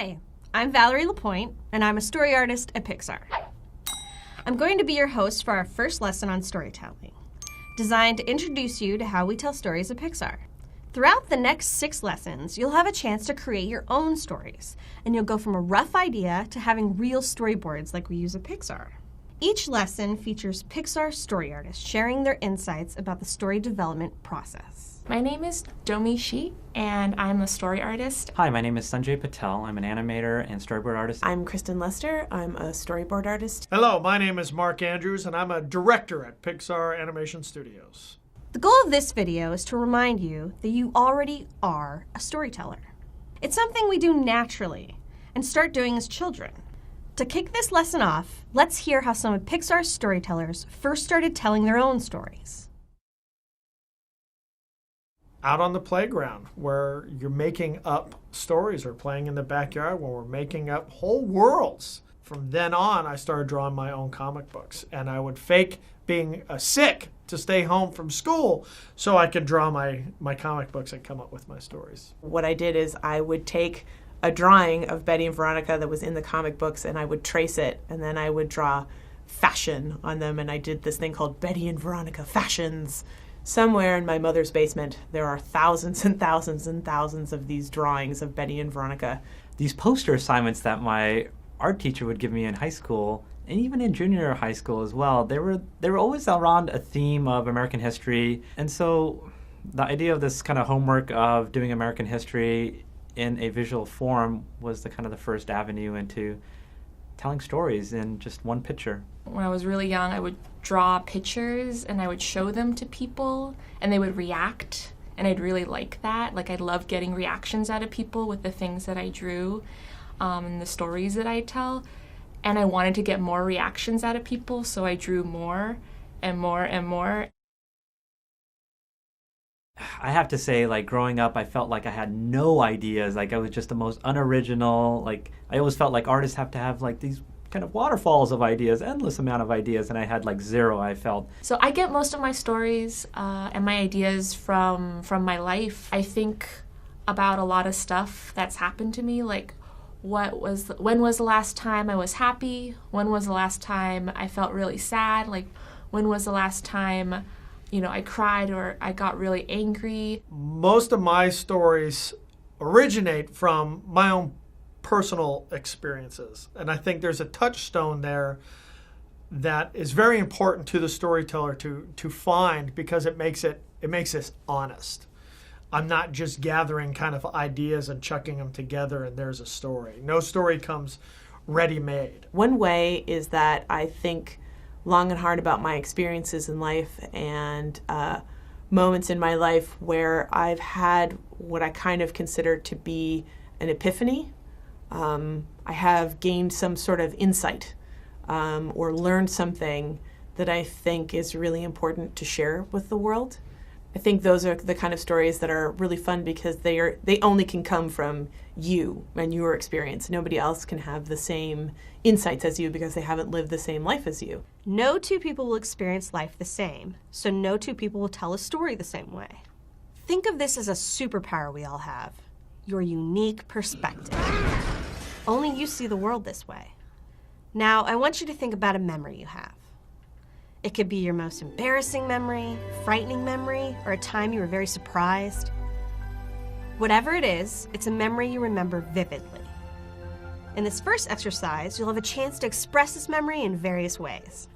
Hi, I'm Valerie LaPointe, and I'm a story artist at Pixar. I'm going to be your host for our first lesson on storytelling, designed to introduce you to how we tell stories at Pixar. Throughout the next 6 lessons, you'll have a chance to create your own stories, and you'll go from a rough idea to having real storyboards like we use at Pixar. Each lesson features Pixar story artists sharing their insights about the story development process. My name is Domi Shi, and I'm a story artist. Hi, my name is Sanjay Patel. I'm an animator and storyboard artist. I'm Kristen Lester. I'm a storyboard artist. Hello, my name is Mark Andrews, and I'm a director at Pixar Animation Studios. The goal of this video is to remind you that you already are a storyteller. It's something we do naturally and start doing as children. To kick this lesson off, let's hear how some of Pixar's storytellers first started telling their own stories. Out on the playground, where you're making up stories, or playing in the backyard where we're making up whole worlds. From then on, I started drawing my own comic books, and I would fake being sick to stay home from school so I could draw my comic books and come up with my stories. What I did is I would take a drawing of Betty and Veronica that was in the comic books, and I would trace it, and then I would draw fashion on them, and I did this thing called Betty and Veronica Fashions. Somewhere in my mother's basement, there are thousands and thousands and thousands of these drawings of Betty and Veronica. These poster assignments that my art teacher would give me in high school, and even in junior high school as well, they were always around a theme of American history. And so the idea of this kind of homework of doing American history in a visual form was the first avenue into telling stories in just one picture. When I was really young, I would draw pictures and I would show them to people and they would react, and I'd really like that. Like, I loved getting reactions out of people with the things that I drew and the stories that I tell. And I wanted to get more reactions out of people, so I drew more and more and more. I have to say, growing up, I felt like I had no ideas. I was just the most unoriginal. I always felt like artists have to have these kind of waterfalls of ideas, endless amount of ideas, and I had zero, I felt. So I get most of my stories and my ideas from my life. I think about a lot of stuff that's happened to me, like when was the last time I was happy? When was the last time I felt really sad? When was the last time I cried or I got really angry? Most of my stories originate from my own personal experiences. And I think there's a touchstone there that is very important to the storyteller to find, because it makes us honest. I'm not just gathering kind of ideas and chucking them together and there's a story. No story comes ready-made. One way is that I think long and hard about my experiences in life and moments in my life where I've had what I kind of consider to be an epiphany. I have gained some sort of insight or learned something that I think is really important to share with the world. I think those are the kind of stories that are really fun because they only can come from you and your experience. Nobody else can have the same insights as you because they haven't lived the same life as you. No two people will experience life the same, so no two people will tell a story the same way. Think of this as a superpower we all have, your unique perspective. Only you see the world this way. Now, I want you to think about a memory you have. It could be your most embarrassing memory, frightening memory, or a time you were very surprised. Whatever it is, it's a memory you remember vividly. In this first exercise, you'll have a chance to express this memory in various ways.